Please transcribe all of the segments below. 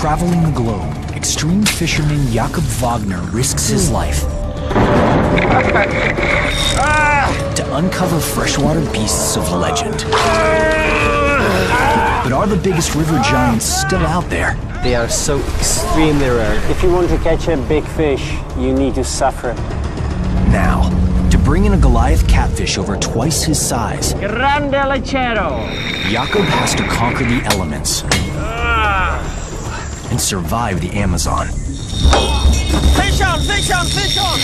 Traveling the globe, extreme fisherman Jakob Wagner risks his life to uncover freshwater beasts of legend. But are the biggest river giants still out there? They are so extremely rare. If you want to catch a big fish, you need to suffer. Now, to bring in a Goliath catfish over twice his size, Grande lechero. Jakob has to conquer the elements and survive the Amazon. Fish on, fish on, fish on!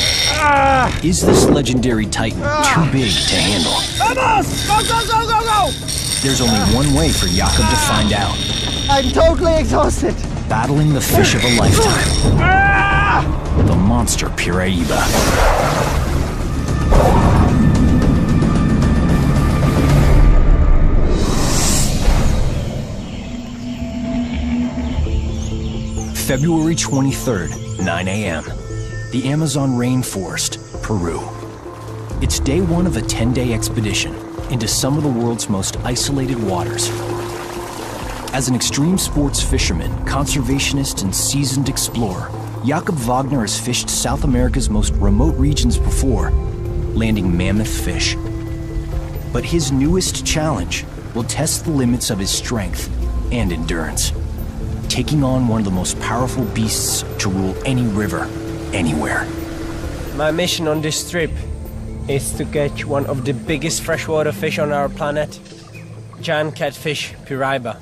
Is this legendary titan too big to handle? Vamos! Go, go, go, go, go! There's only one way for Jakob to find out. I'm totally exhausted. Battling the fish of a lifetime. The monster Piraiba. February 23rd, 9 a.m. The Amazon rainforest, Peru. It's day one of a 10-day expedition into some of the world's most isolated waters. As an extreme sports fisherman, conservationist, and seasoned explorer, Jakob Wagner has fished South America's most remote regions before, landing mammoth fish. But his newest challenge will test the limits of his strength and endurance, taking on one of the most powerful beasts to rule any river, anywhere. My mission on this trip is to catch one of the biggest freshwater fish on our planet, giant catfish Piraiba.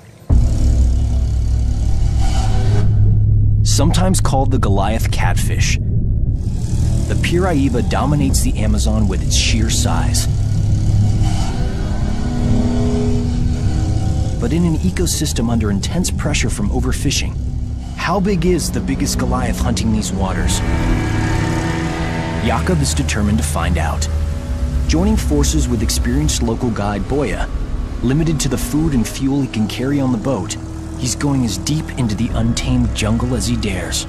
Sometimes called the Goliath catfish, the Piraiba dominates the Amazon with its sheer size. But in an ecosystem under intense pressure from overfishing, how big is the biggest Goliath hunting these waters? Jakob is determined to find out. Joining forces with experienced local guide Boya, limited to the food and fuel he can carry on the boat, he's going as deep into the untamed jungle as he dares.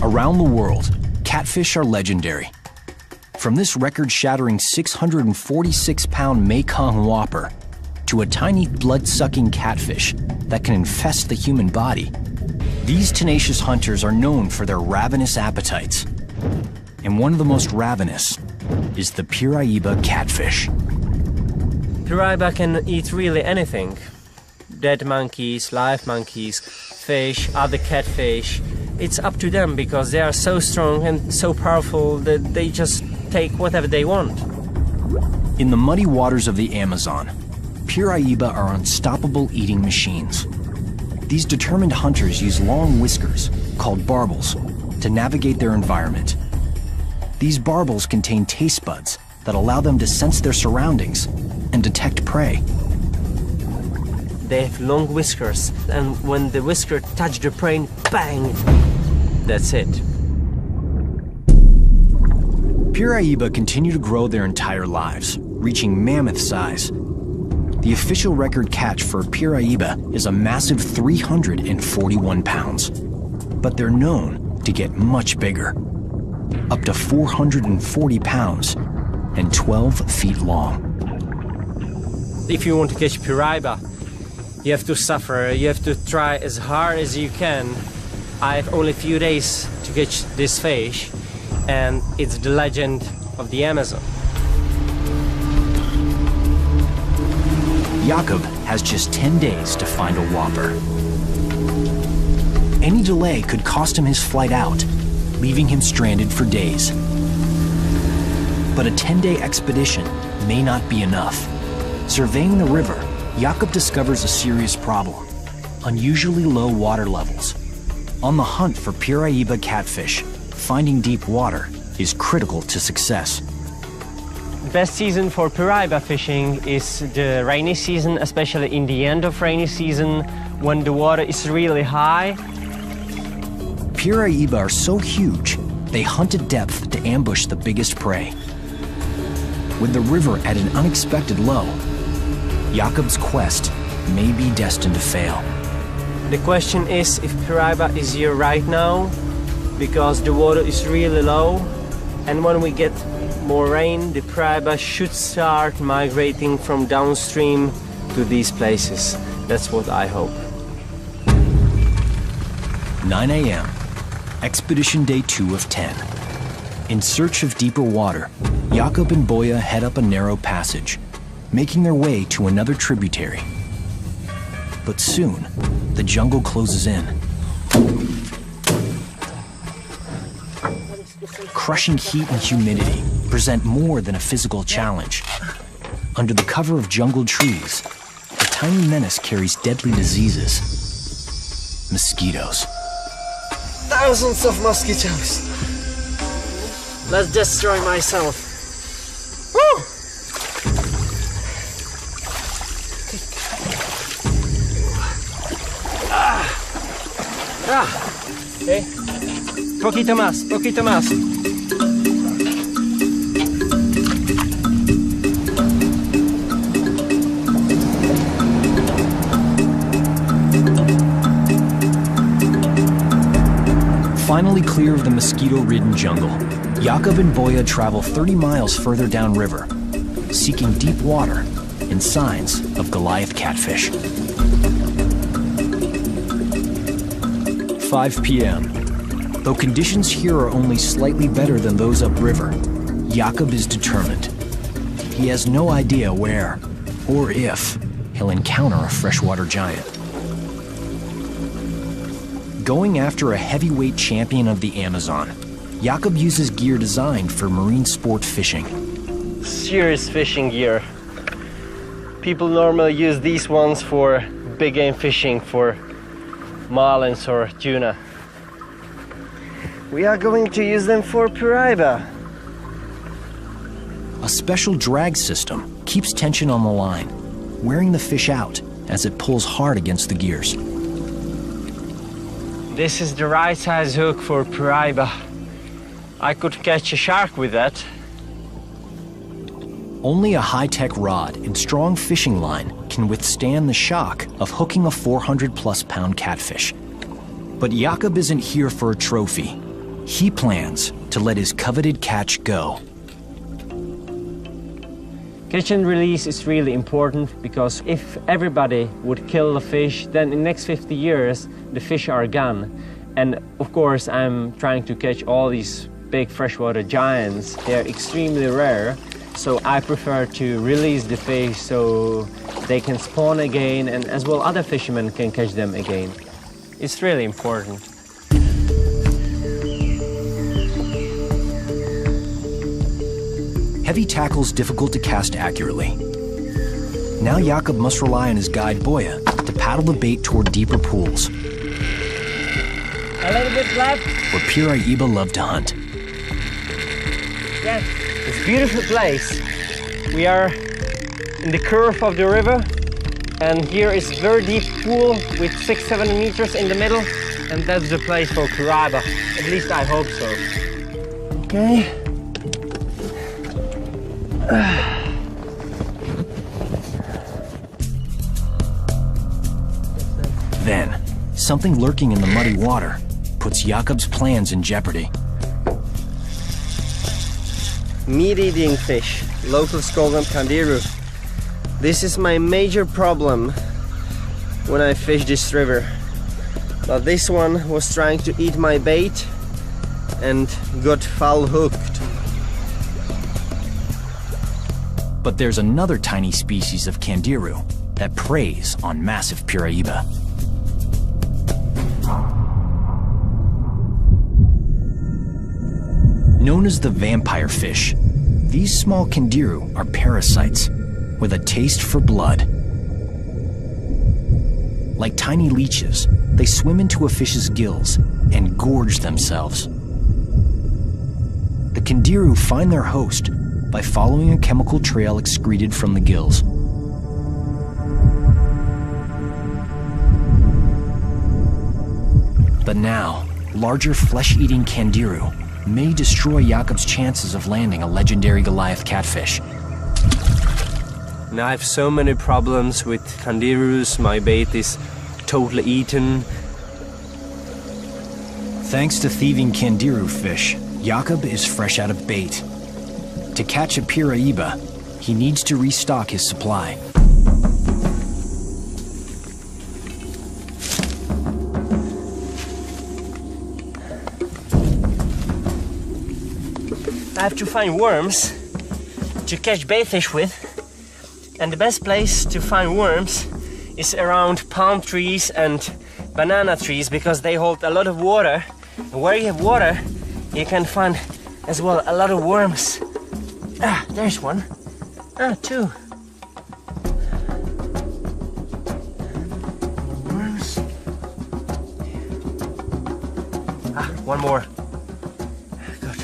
Around the world, catfish are legendary. From this record-shattering 646-pound Mekong Whopper to a tiny blood-sucking catfish that can infest the human body, these tenacious hunters are known for their ravenous appetites. And one of the most ravenous is the Piraiba catfish. Piraiba can eat really anything. Dead monkeys, live monkeys, fish, other catfish. It's up to them because they are so strong and so powerful that they just take whatever they want. In the muddy waters of the Amazon, Piraiba are unstoppable eating machines. These determined hunters use long whiskers, called barbels, to navigate their environment. These barbels contain taste buds that allow them to sense their surroundings and detect prey. They have long whiskers, and when the whisker touch the prey, bang! That's it. Piraiba continue to grow their entire lives, reaching mammoth size. The official record catch for Piraiba is a massive 341 pounds. But they're known to get much bigger, up to 440 pounds and 12 feet long. If you want to catch Piraiba, you have to suffer, you have to try as hard as you can. I have only a few days to catch this fish, and it's the legend of the Amazon. Jakob has just 10 days to find a whopper. Any delay could cost him his flight out, leaving him stranded for days. But a 10-day expedition may not be enough. Surveying the river, Jakob discovers a serious problem: unusually low water levels. On the hunt for Piraiba catfish, finding deep water is critical to success. The best season for Piraiba fishing is the rainy season, especially in the end of rainy season, when the water is really high. Piraiba are so huge, they hunt at depth to ambush the biggest prey. With the river at an unexpected low, Jakob's quest may be destined to fail. The question is if Piraiba is here right now, because the water is really low, and when we get more rain, the Piraiba should start migrating from downstream to these places. That's what I hope. 9 a.m. Expedition Day 2 of 10. In search of deeper water, Jakob and Boya head up a narrow passage, making their way to another tributary. But soon, the jungle closes in. Crushing heat and humidity present more than a physical challenge. Under the cover of jungle trees, a tiny menace carries deadly diseases. Mosquitoes. Thousands of mosquitoes. Let's destroy myself. Woo! Okay. Poquito más, poquito más. Finally clear of the mosquito-ridden jungle, Jakob and Boya travel 30 miles further downriver, seeking deep water and signs of Goliath catfish. 5 p.m. Though conditions here are only slightly better than those upriver, Jakob is determined. He has no idea where or if he'll encounter a freshwater giant. Going after a heavyweight champion of the Amazon, Jakob uses gear designed for marine sport fishing. Serious fishing gear. People normally use these ones for big game fishing, for marlins or tuna. We are going to use them for piraiba. A special drag system keeps tension on the line, wearing the fish out as it pulls hard against the gears. This is the right size hook for piraiba. I could catch a shark with that. Only a high-tech rod and strong fishing line can withstand the shock of hooking a 400-plus pound catfish. But Jakob isn't here for a trophy. He plans to let his coveted catch go. Catch and release is really important, because if everybody would kill the fish, then in the next 50 years the fish are gone. And of course I'm trying to catch all these big freshwater giants. They're extremely rare, so I prefer to release the fish so they can spawn again, and as well other fishermen can catch them again. It's really important. Heavy tackle's difficult to cast accurately. Now Jakob must rely on his guide Boya to paddle the bait toward deeper pools, A little bit left. where piraiba love to hunt. Yes, it's a beautiful place. We are in the curve of the river, and here is a very deep pool with 6-7 meters in the middle, and that's the place for piraiba. At least I hope so. Okay. Then, something lurking in the muddy water puts Jakob's plans in jeopardy. Meat-eating fish. Locals call them kandiru. This is my major problem when I fish this river. But this one was trying to eat my bait and got foul hooked. But there's another tiny species of kandiru that preys on massive piraiba. Known as the vampire fish, these small kandiru are parasites with a taste for blood. Like tiny leeches, they swim into a fish's gills and gorge themselves. The kandiru find their host by following a chemical trail excreted from the gills. But now, larger flesh-eating kandiru may destroy Jakob's chances of landing a legendary Goliath catfish. Now I have so many problems with kandirus. My bait is totally eaten. Thanks to thieving kandiru fish, Jakob is fresh out of bait. To catch a piraiba, he needs to restock his supply. have to find worms to catch baitfish with. And the best place to find worms is around palm trees and banana trees because they hold a lot of water. And where you have water, you can find as well a lot of worms. Ah, there's one. Ah, two. Worms. Ah, one more. Good.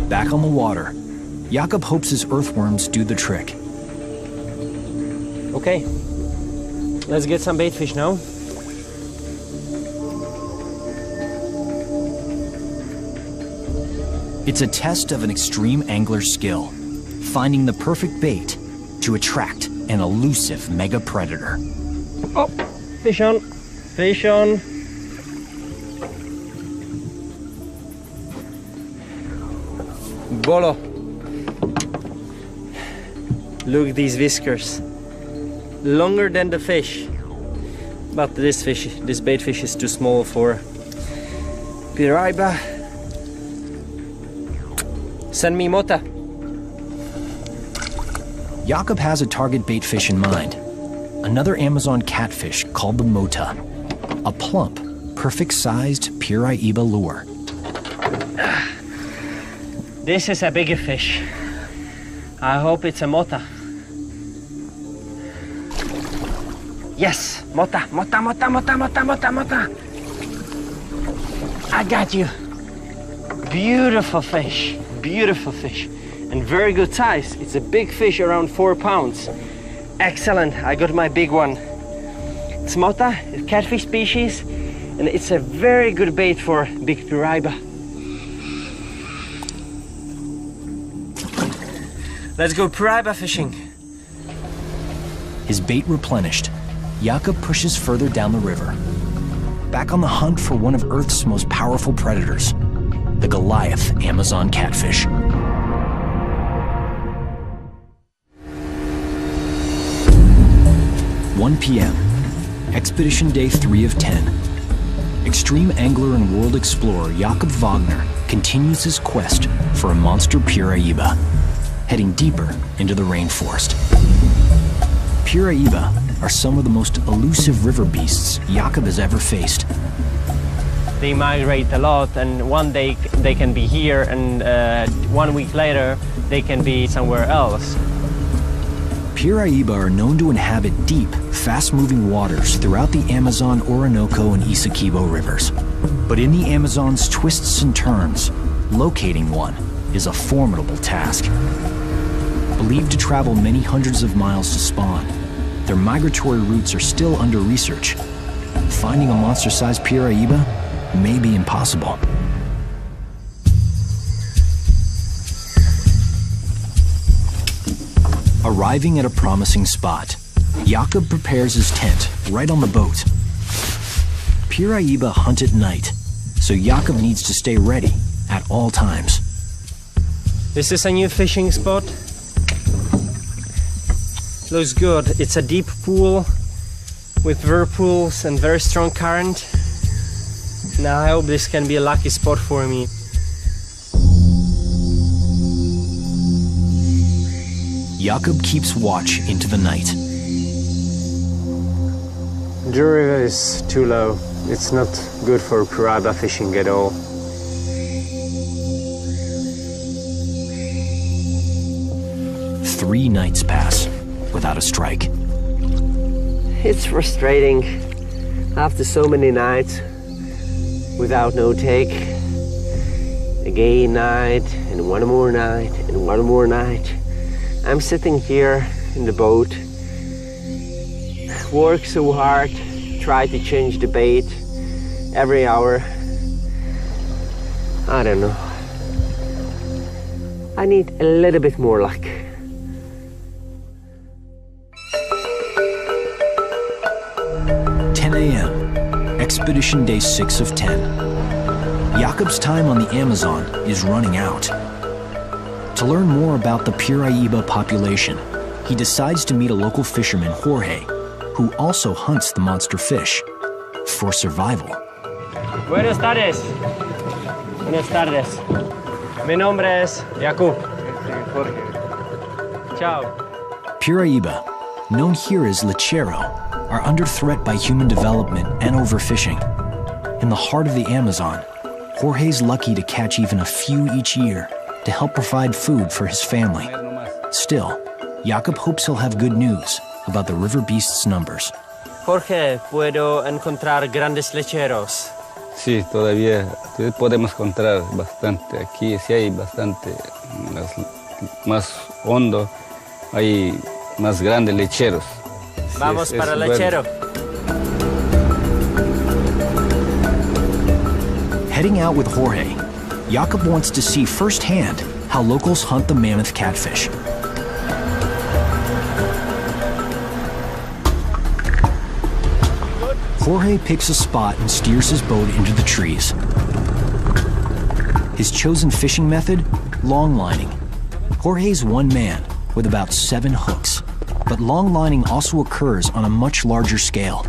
Back on the water, Jakob hopes his earthworms do the trick. Okay, let's get some baitfish now. It's a test of an extreme angler's skill, finding the perfect bait to attract an elusive mega predator. Oh, fish on, fish on. Bolo. Look at these whiskers. Longer than the fish. But this bait fish is too small for piraiba. Send me mota. Jakob has a target bait fish in mind. Another Amazon catfish called the mota. A plump, perfect-sized piraiba lure. This is a bigger fish. I hope it's a mota. Yes, mota, mota, mota, mota, mota, mota, mota. I got you. Beautiful fish, and very good size. It's a big fish, around 4 pounds. Excellent, I got my big one. It's mota, a catfish species, and it's a very good bait for big piraiba. Let's go piraiba fishing. His bait replenished, Jakob pushes further down the river. Back on the hunt for one of Earth's most powerful predators, the Goliath Amazon catfish. (1 p.m. Expedition Day 3 of 10. Extreme angler and world explorer Jakob Wagner continues his quest for a monster piraiba, heading deeper into the rainforest. Piraiba are some of the most elusive river beasts Jakob has ever faced. They migrate a lot, and one day they can be here, and 1 week later they can be somewhere else. Piraiba are known to inhabit deep, fast-moving waters throughout the Amazon, Orinoco, and Essequibo rivers. But in the Amazon's twists and turns, locating one is a formidable task. Believed to travel many hundreds of miles to spawn, their migratory routes are still under research. Finding a monster-sized piraiba may be impossible. Arriving at a promising spot, Jakob prepares his tent right on the boat. Piraiba hunt at night, so Jakob needs to stay ready at all times. This is a new fishing spot. Looks good. It's a deep pool with whirlpools and very strong current. Now I hope this can be a lucky spot for me. Jakob keeps watch into the night. The river is too low. It's not good for piraiba fishing at all. Three nights pass without a strike. It's frustrating after so many nights without no take. Again night, and one more night, and one more night. I'm sitting here in the boat, work so hard, try to change the bait every hour. I don't know. I need a little bit more luck. a.m., Expedition Day 6 of 10. Jakob's time on the Amazon is running out. To learn more about the piraiba population, he decides to meet a local fisherman, Jorge, who also hunts the monster fish for survival. Buenas tardes. Buenas tardes. Mi nombre es Jakub. Ciao. Piraiba, known here as lechero, are under threat by human development and overfishing. In the heart of the Amazon, Jorge's lucky to catch even a few each year to help provide food for his family. Still, Jakob hopes he'll have good news about the river beast's numbers. Jorge, ¿puedo encontrar grandes lecheros? Sí, todavía podemos encontrar bastante. Aquí sí hay bastante, más hondo, hay más grandes lecheros. Vamos Sí, para el bueno. lechero. Heading out with Jorge, Jakob wants to see firsthand how locals hunt the mammoth catfish. Jorge picks a spot and steers his boat into the trees. His chosen fishing method? Long lining. Jorge's one man with about 7 hooks. But long lining also occurs on a much larger scale.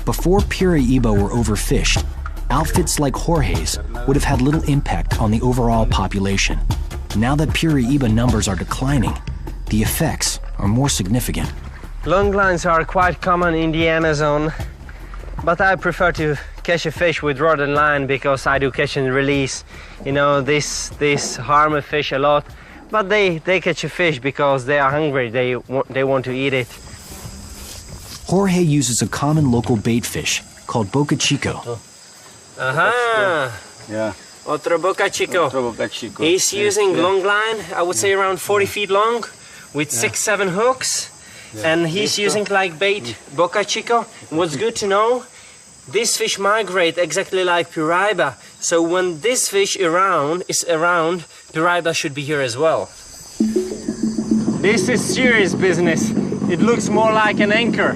Before Piraiba were overfished, outfits like Jorge's would have had little impact on the overall population. Now that Piraiba numbers are declining, the effects are more significant. Long lines are quite common in the Amazon, but I prefer to catch a fish with rod and line because I do catch and release. You know, this harm a fish a lot, but they catch a fish because they are hungry, they want to eat it. Jorge uses a common local bait fish called boca chico. Aha! Yeah. Otro boca chico. Otro boca chico. He's using long line, I would say around 40 feet long, with 6-7 hooks. And he's using like bait boca chico. What's good to know, this fish migrate exactly like Piraiba. So when this fish is around, Piraiba should be here as well. This is serious business. It looks more like an anchor.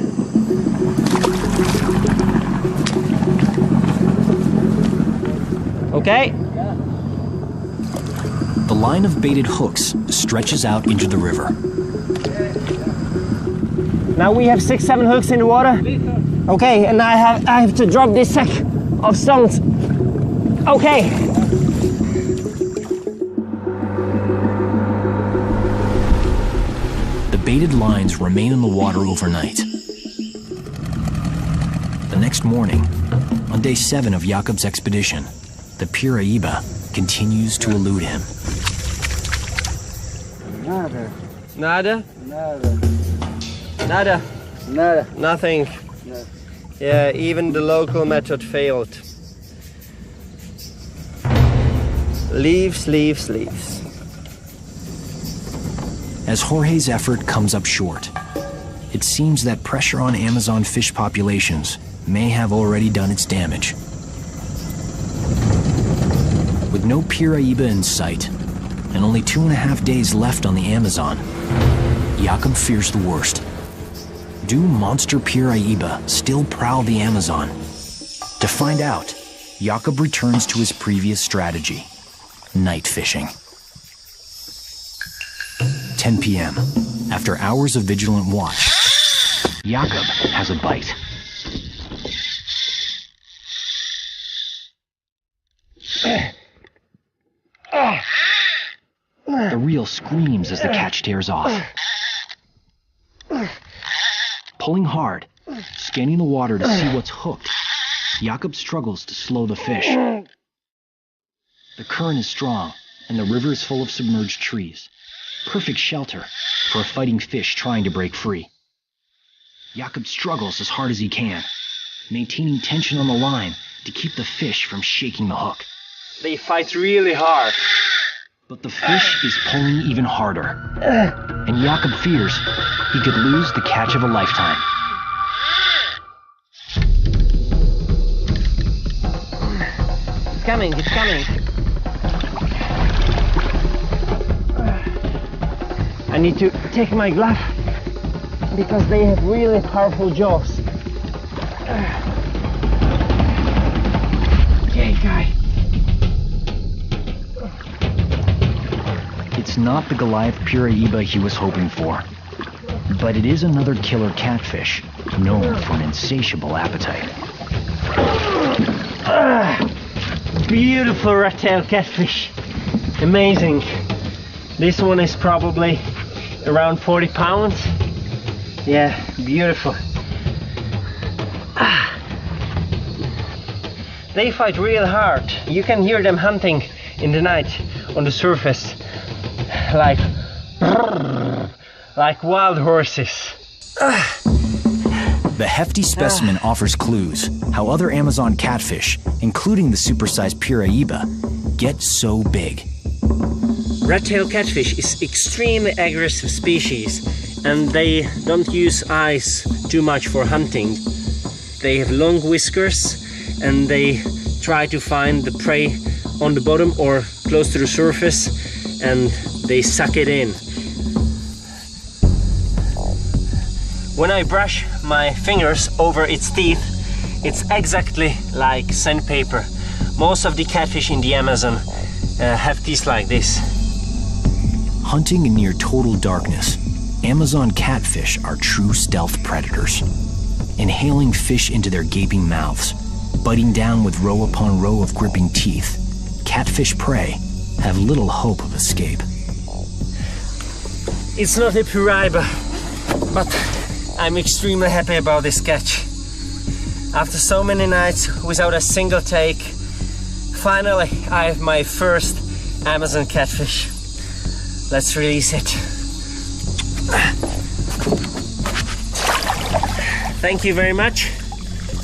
Okay? The line of baited hooks stretches out into the river. Now we have 6-7 hooks in the water. Okay, and I have to drop this sack of stones. Okay. The baited lines remain in the water overnight. The next morning, on day 7 of Jakob's expedition, the Piraiba continues to elude him. Nada. Nada? Nada. Nada. Nada. Nothing. No. Yeah, even the local method failed. Leaves, leaves, leaves. As Jorge's effort comes up short, it seems that pressure on Amazon fish populations may have already done its damage. With no Piraiba in sight, and only 2.5 days left on the Amazon, Jakob fears the worst. Do monster Piraiba still prowl the Amazon? To find out, Jakob returns to his previous strategy, night fishing. 10 p.m. After hours of vigilant watch, Jakob has a bite. The reel screams as the catch tears off. Pulling hard, scanning the water to see what's hooked, Jakob struggles to slow the fish. The current is strong, and the river is full of submerged trees. Perfect shelter for a fighting fish trying to break free. Jakob struggles as hard as he can, maintaining tension on the line to keep the fish from shaking the hook. They fight really hard. But the fish is pulling even harder, and Jakob fears he could lose the catch of a lifetime. It's coming, it's coming. I need to take my glove because they have really powerful jaws. Okay, guy. It's not the Goliath Piraiba he was hoping for. But it is another killer catfish, known for an insatiable appetite. Beautiful red-tailed catfish. Amazing. This one is probably around 40 pounds. Yeah, beautiful. They fight real hard. You can hear them hunting in the night on the surface, like wild horses. The hefty specimen offers clues how other Amazon catfish, including the supersized Piraiba, get so big. Red-tailed catfish is extremely aggressive species, and they don't use eyes too much for hunting. They have long whiskers and they try to find the prey on the bottom or close to the surface, and they suck it in. When I brush my fingers over its teeth, it's exactly like sandpaper. Most of the catfish in the Amazon have teeth like this. Hunting in near total darkness, Amazon catfish are true stealth predators. Inhaling fish into their gaping mouths, biting down with row upon row of gripping teeth, catfish prey have little hope of escape. It's not a Piraiba, but I'm extremely happy about this catch. After so many nights without a single take, finally I have my first Amazon catfish. Let's release it. Thank you very much.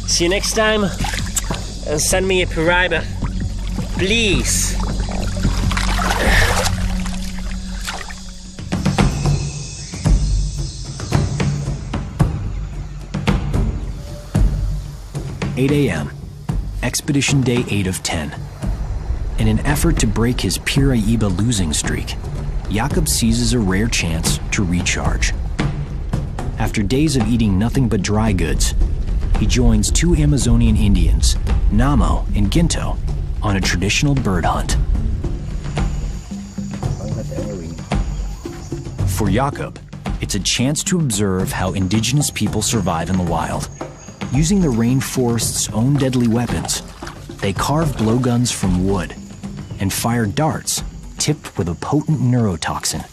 See you next time, and send me a Piraiba, please. "8 a.m., Expedition Day 8 of 10. In an effort to break his Piraiba losing streak, Jakob seizes a rare chance to recharge. After days of eating nothing but dry goods, he joins two Amazonian Indians, Namo and Ginto, on a traditional bird hunt. For Jakob, it's a chance to observe how indigenous people survive in the wild. Using the rainforest's own deadly weapons, they carve blowguns from wood and fire darts tipped with a potent neurotoxin,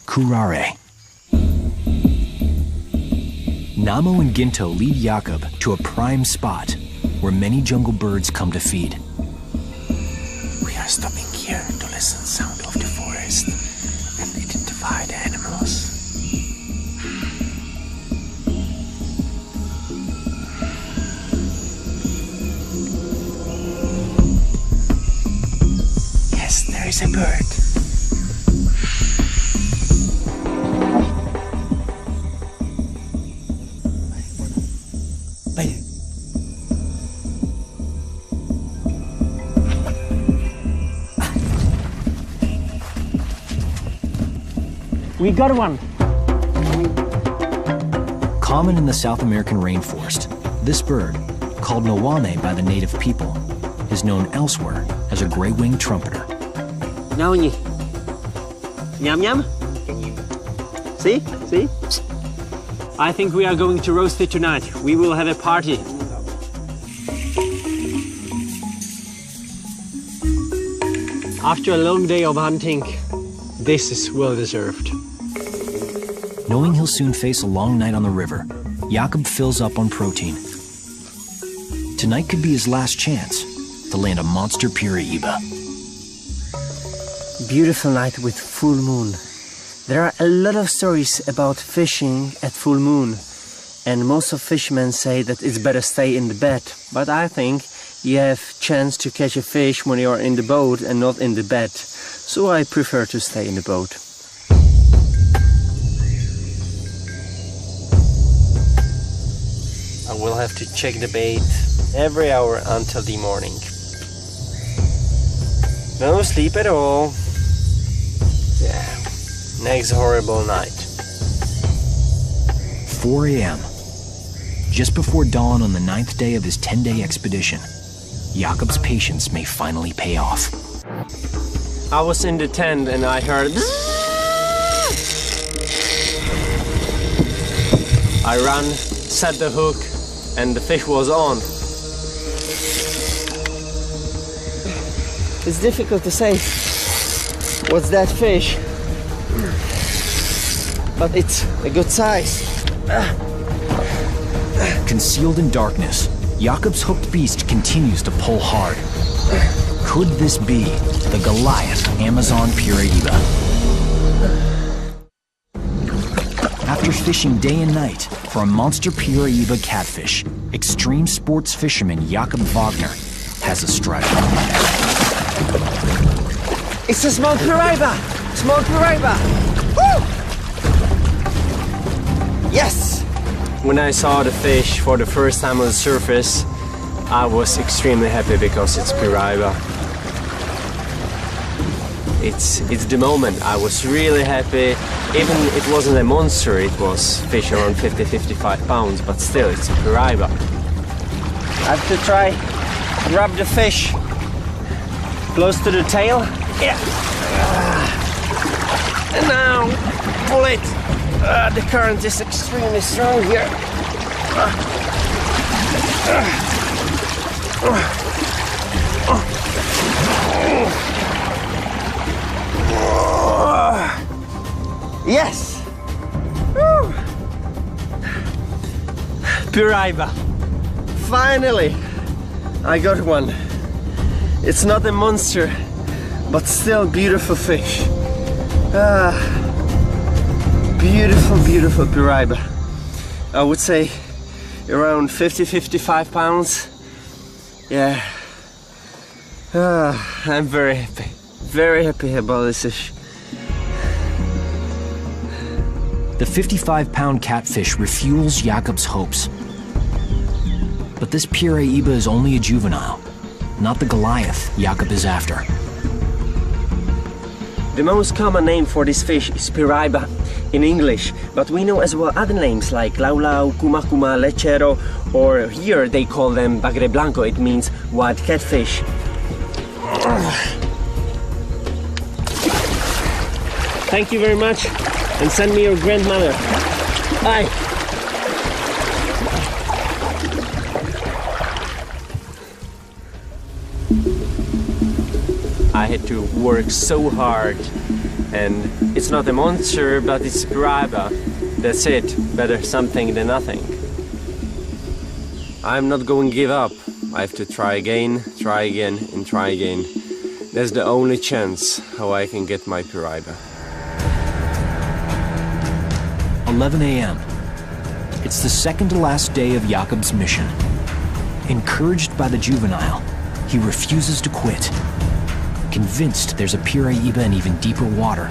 curare. Namo and Ginto lead Jakob to a prime spot where many jungle birds come to feed. We are stopping here to listen sound of the forest and identify the animals. Yes, there is a bird. We got one. Common in the South American rainforest, this bird, called Nawame by the native people, is known elsewhere as a gray-winged trumpeter. Now, Nyam nyam. See? See? I think we are going to roast it tonight. We will have a party. After a long day of hunting, this is well deserved. Knowing he'll soon face a long night on the river, Jakob fills up on protein. Tonight could be his last chance to land a monster Piraiba. Beautiful night with full moon. There are a lot of stories about fishing at full moon, and most of fishermen say that it's better stay in the bed, but I think you have chance to catch a fish when you are in the boat and not in the bed, so I prefer to stay in the boat. I will have to check the bait every hour until the morning. No sleep at all. Yeah, next horrible night. 4 a.m. Just before dawn on the 9th day of his 10-day expedition, Jakob's patience may finally pay off. I was in the tent and I heard I ran, set the hook, and the fish was on. It's difficult to say what's that fish, but it's a good size. Concealed in darkness, Jakob's hooked beast continues to pull hard. Could this be the Goliath Amazon Piraiba? After fishing day and night for a monster Piraiba catfish, extreme sports fisherman Jakob Wagner has a strike. It's a small Piraiba! Small Piraiba! Woo! Yes! When I saw the fish for the first time on the surface, I was extremely happy because it's Piraiba. It's the moment. I was really happy. Even it wasn't a monster, it was fish around 50-55 pounds, but still it's a Piraiba. I have to try grab the fish close to the tail. Yeah. And now pull it. The current is extremely strong here. Yes! Woo. Piraiba. Finally! I got one. It's not a monster, but still beautiful fish. Beautiful, beautiful Piraiba. I would say around 50-55 pounds. Yeah. I'm very happy about this fish. The 55-pound catfish refuels Jakob's hopes. But this Piraiba is only a juvenile, not the Goliath Jakob is after. The most common name for this fish is Piraiba in English, but we know as well other names like laulau, kuma, lechero, or here they call them bagre blanco, it means white catfish. Thank you very much, and send me your grandmother. Bye. I had to work so hard, and it's not a monster, but it's Piraiba. That's it, better something than nothing. I'm not going to give up. I have to try again, and try again. That's the only chance how I can get my Piraiba. 11 a.m. It's the second to last day of Jakob's mission. Encouraged by the juvenile, he refuses to quit. Convinced there's a Piraiba in even deeper water,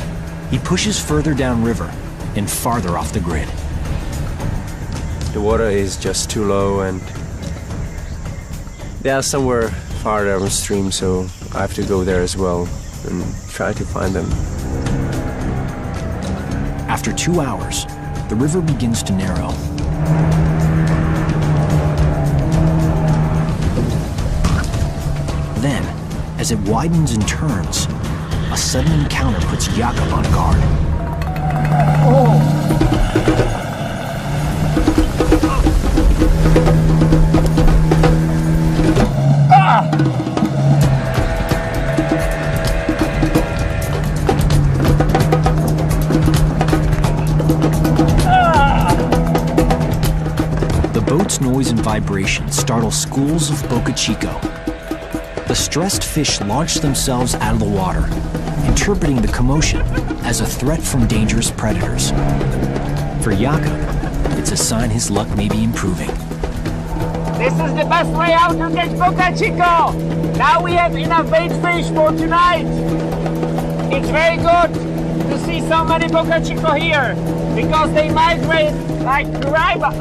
he pushes further downriver and farther off the grid. The water is just too low, and they are somewhere far downstream, so I have to go there as well and try to find them. After 2 hours, the river begins to narrow. Then, as it widens and turns, a sudden encounter puts Jakob on guard. The boat's noise and vibration startle schools of Boca Chico. The stressed fish launch themselves out of the water, interpreting the commotion as a threat from dangerous predators. For Jakob, it's a sign his luck may be improving. This is the best way out to catch Boca Chico! Now we have enough bait fish for tonight! It's very good to see so many Boca Chico here, because they migrate like Piraiba.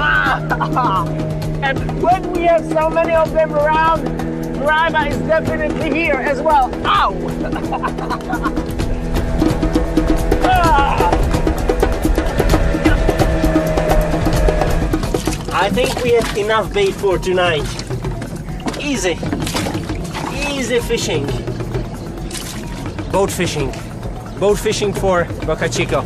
And when we have so many of them around, Piraiba is definitely here as well. Ow! I think we have enough bait for tonight. Easy. Easy fishing. Boat fishing. Boat fishing for Boca Chico.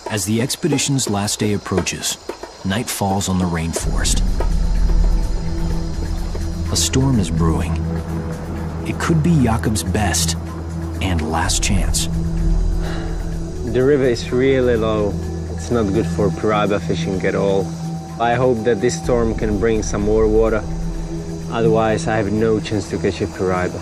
As the expedition's last day approaches, night falls on the rainforest. A storm is brewing. It could be Jakob's best and last chance. The river is really low. It's not good for piraiba fishing at all. I hope that this storm can bring some more water. Otherwise, I have no chance to catch a piraiba.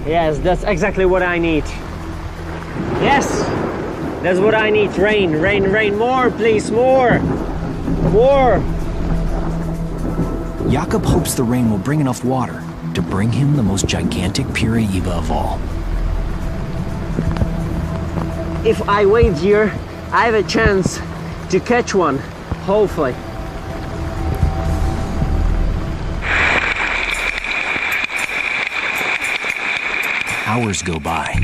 Yes, that's exactly what I need. Yes, that's what I need. Rain, rain, rain. More, please, more. More. Jakob hopes the rain will bring enough water to bring him the most gigantic piraiba of all. If I wait here, I have a chance to catch one, hopefully. Hours go by.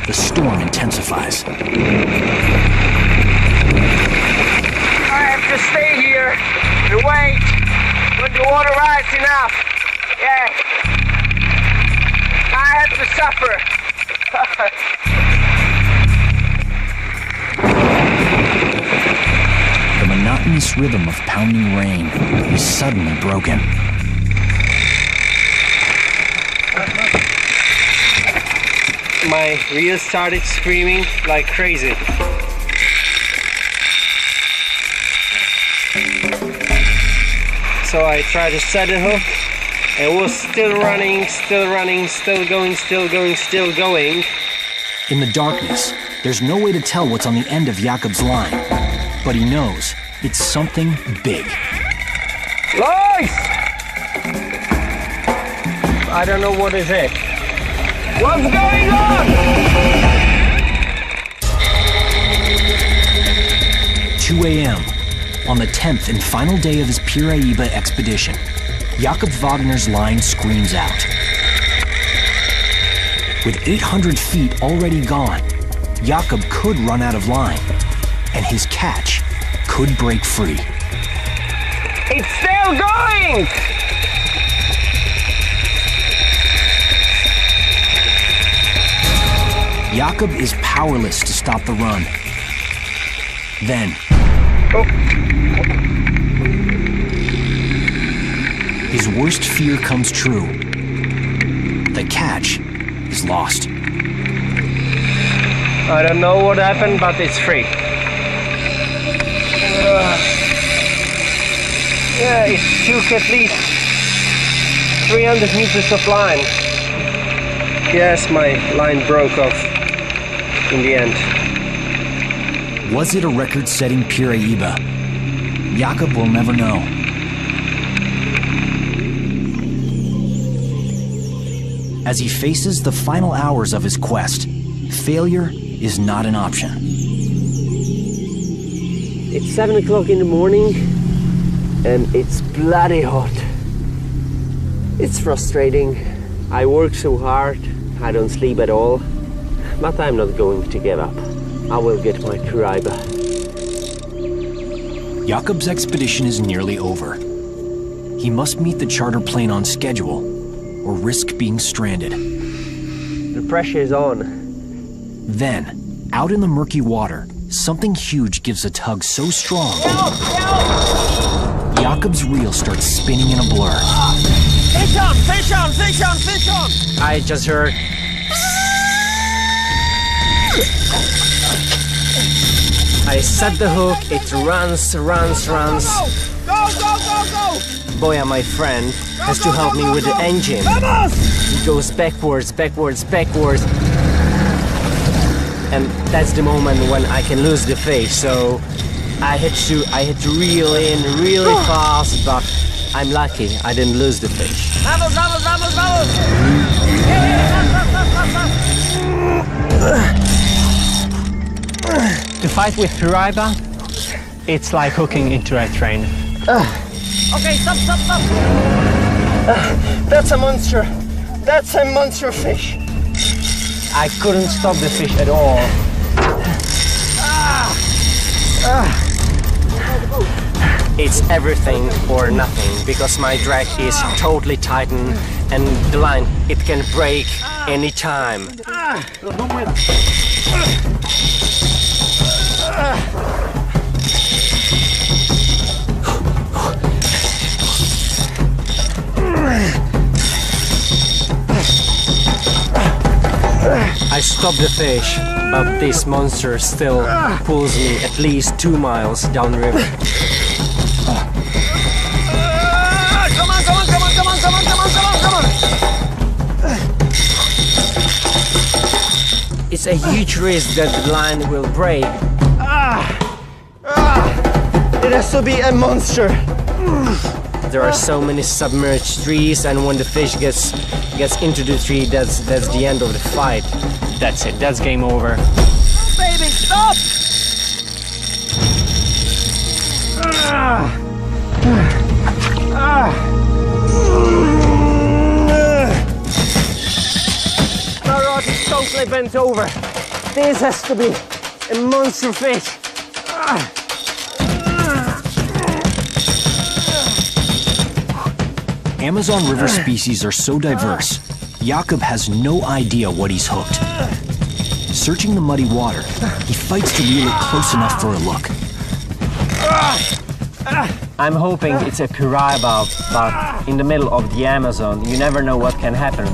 The storm intensifies. I have to stay here and wait when the water rises enough. Yeah. I have to suffer. The monotonous rhythm of pounding rain is suddenly broken. My reel started screaming like crazy. So I tried to set the hook. It was still running, still running, still going, still going, still going. In the darkness, there's no way to tell what's on the end of Jakob's line, but he knows it's something big. Nice! I don't know what is it. What's going on? 2 a.m. on the 10th and final day of his piraiba expedition, Jakob Wagner's line screams out. With 800 feet already gone, Jakob could run out of line, and his catch could break free. It's still going! Jakob is powerless to stop the run. Then, his worst fear comes true. The catch is lost. I don't know what happened, but it's free. Yeah, it took at least 300 meters of line. Yes, my line broke off in the end. Was it a record-setting piraiba? Jakob will never know. As he faces the final hours of his quest, failure is not an option. It's 7 o'clock in the morning and it's bloody hot. It's frustrating. I work so hard, I don't sleep at all, but I'm not going to give up. I will get my piraiba. Jakob's expedition is nearly over. He must meet the charter plane on schedule or risk being stranded. The pressure is on. Then, out in the murky water, something huge gives a tug so strong, Jakob's reel starts spinning in a blur. Fish on, fish on, fish on, fish on! I just heard. I set the hook, it runs. Go, go, go, go! Boya, my friend, has to help me with the engine. He goes backwards. And that's the moment when I can lose the fish. So I had to reel in really fast, but I'm lucky I didn't lose the fish. Double! To fight with piraiba, it's like hooking into a train. Okay, stop! That's a monster. That's a monster fish. I couldn't stop the fish at all. it's everything or nothing, because my drag is totally tightened and the line, it can break any time. I stop the fish, but this monster still pulls me at least 2 miles downriver. Come on, come on, come on, come on, come on, come on, come on, come on! It's a huge risk that the line will break. It has to be a monster. There are so many submerged trees, and when the fish gets into the tree, that's the end of the fight. That's it. That's game over. Baby, stop! My rod is totally bent over. This has to be a monster fish. Amazon River species are so diverse, Jakob has no idea what he's hooked. Searching the muddy water, he fights to reel it close enough for a look. I'm hoping it's a piraiba, but in the middle of the Amazon, you never know what can happen.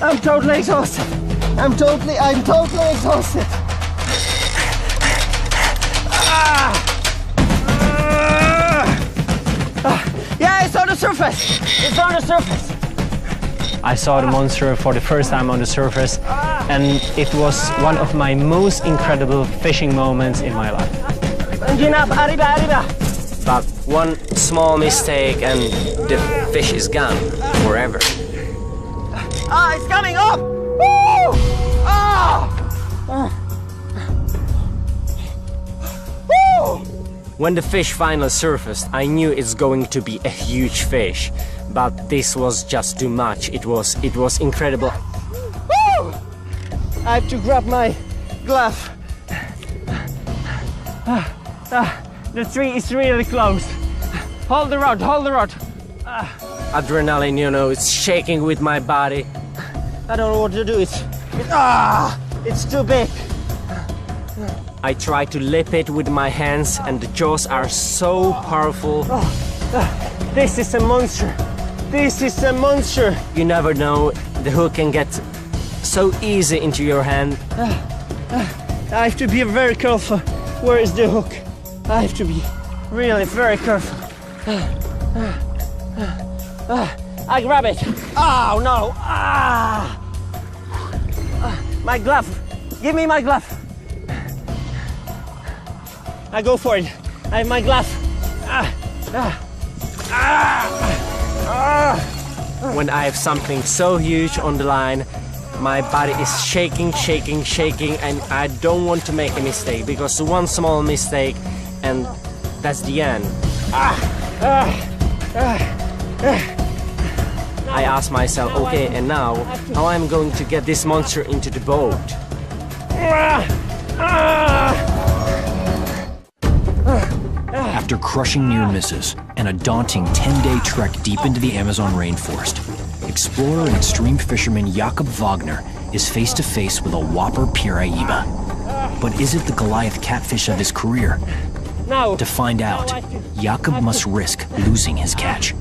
I'm totally exhausted. I'm totally exhausted. Yeah, it's on the surface. It's on the surface. I saw the monster for the first time on the surface, and it was one of my most incredible fishing moments in my life. Arriba. But one small mistake and the fish is gone forever. It's coming up! Woo! Woo! When the fish finally surfaced, I knew it's going to be a huge fish, but this was just too much. It was incredible. Woo! I have to grab my glove. The tree is really close. Hold the rod, hold the rod. Adrenaline, you know, it's shaking with my body. I don't know what to do. It's too big. I try to lip it with my hands, and the jaws are so powerful. This is a monster. This is a monster. You never know, the hook can get so easy into your hand. I have to be very careful. Where is the hook? I have to be really very careful. I grab it. Oh no! My glove. Give me my glove. I go for it. I have my glove. When I have something so huge on the line, my body is shaking, and I don't want to make a mistake, because one small mistake and that's the end. I ask myself, okay, and now, how I'm going to get this monster into the boat? After crushing near misses and a daunting 10-day trek deep into the Amazon rainforest, explorer and extreme fisherman Jakob Wagner is face to face with a whopper piraiba. But is it the Goliath catfish of his career? Now, To find out, Jakob must risk losing his catch.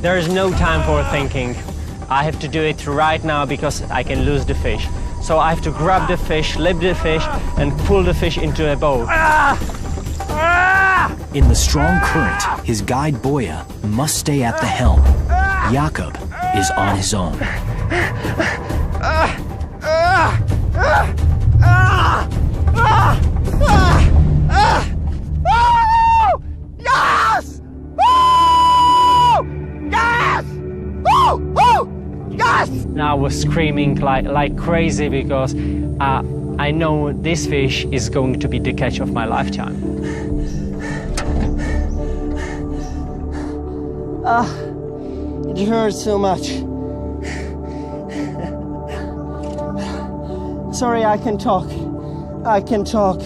There is no time for thinking. I have to do it right now because I can lose the fish. So I have to grab the fish, lip the fish, and pull the fish into a boat. In the strong current, his guide Boya must stay at the helm. Jakob is on his own. Yes! Woo! Yes! Woo! Woo! Yes! Now I was screaming like crazy because I know this fish is going to be the catch of my lifetime. It hurts so much. Sorry, I can talk. I can talk.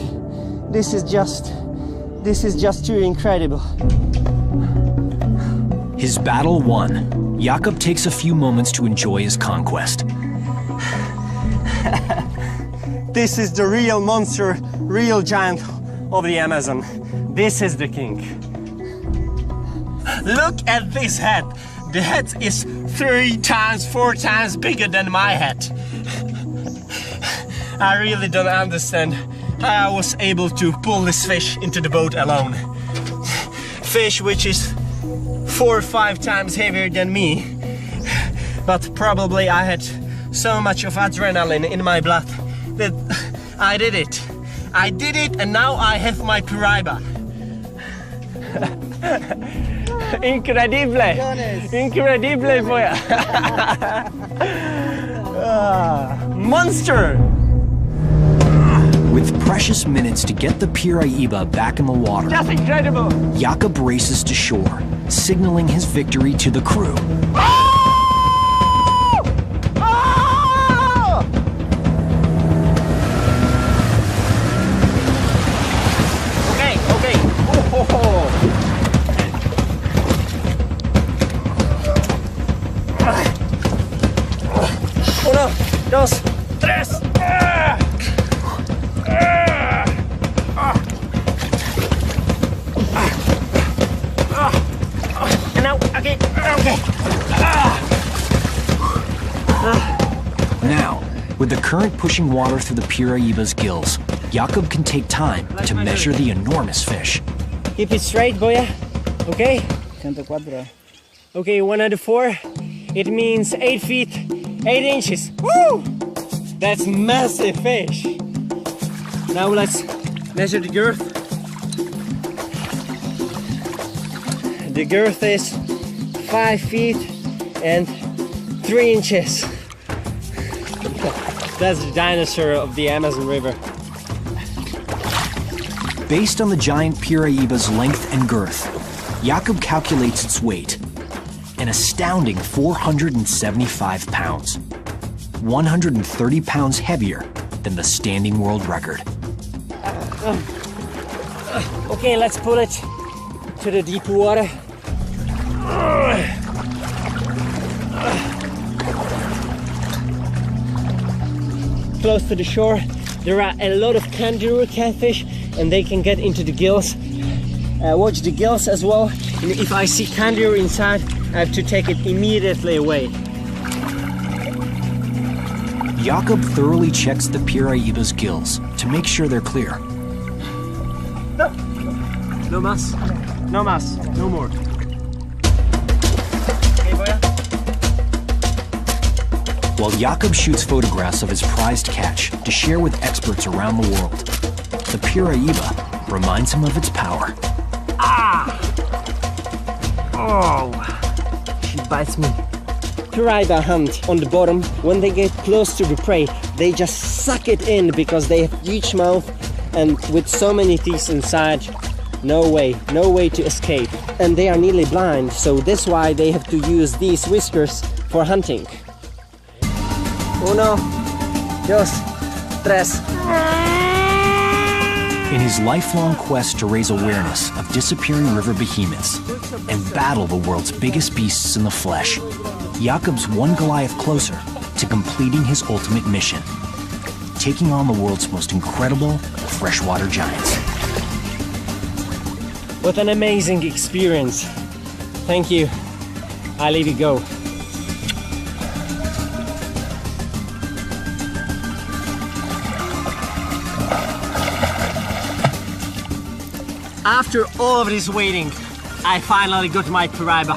This is just too incredible. His battle won. Jakob takes a few moments to enjoy his conquest. This is the real monster, real giant of the Amazon. This is the king. Look at this head. The head is 3 times, 4 times bigger than my head. I really don't understand how I was able to pull this fish into the boat alone. Fish which is 4 or 5 times heavier than me. But probably I had so much of adrenaline in my blood that I did it. I did it, and now I have my Piraiba. Incredible! Incredible, boy! Monster! With precious minutes to get the Piraiba back in the water, That's incredible! Jakob races to shore, signaling his victory to the crew. Uno, dos, tres. And now, okay. Now, with the current pushing water through the Piraiba's gills, Jakob can take time to measure the enormous fish. Keep it straight, boya. Okay? 104. Okay, 104. It means 8 feet, 8 inches. Woo! That's massive fish. Now let's measure the girth. The girth is 5 feet and 3 inches. That's the dinosaur of the Amazon River. Based on the giant Piraiba's length and girth, Jakob calculates its weight. An astounding 475 pounds. 130 pounds heavier than the standing world record. Okay, let's pull it to the deep water. Close to the shore, there are a lot of kangaroo catfish, and they can get into the gills. Watch the gills as well. And if I see kangaroo inside, I have to take it immediately away. Jakob thoroughly checks the Piraiba's gills to make sure they're clear. No mas. No mas. No more. Okay, boya. While Jakob shoots photographs of his prized catch to share with experts around the world, the Piraiba reminds him of its power. Oh, she bites me. Piraiba hunt on the bottom. When they get close to the prey, they just suck it in because they have huge mouth, and with so many teeth inside, no way to escape. And they are nearly blind, so that's why they have to use these whiskers for hunting. Uno, dos, tres. In his lifelong quest to raise awareness of disappearing river behemoths and battle the world's biggest beasts in the flesh, Jakob's one Goliath closer to completing his ultimate mission, taking on the world's most incredible freshwater giants. What an amazing experience. Thank you. I leave you go. After all of this waiting, I finally got my Piraiba.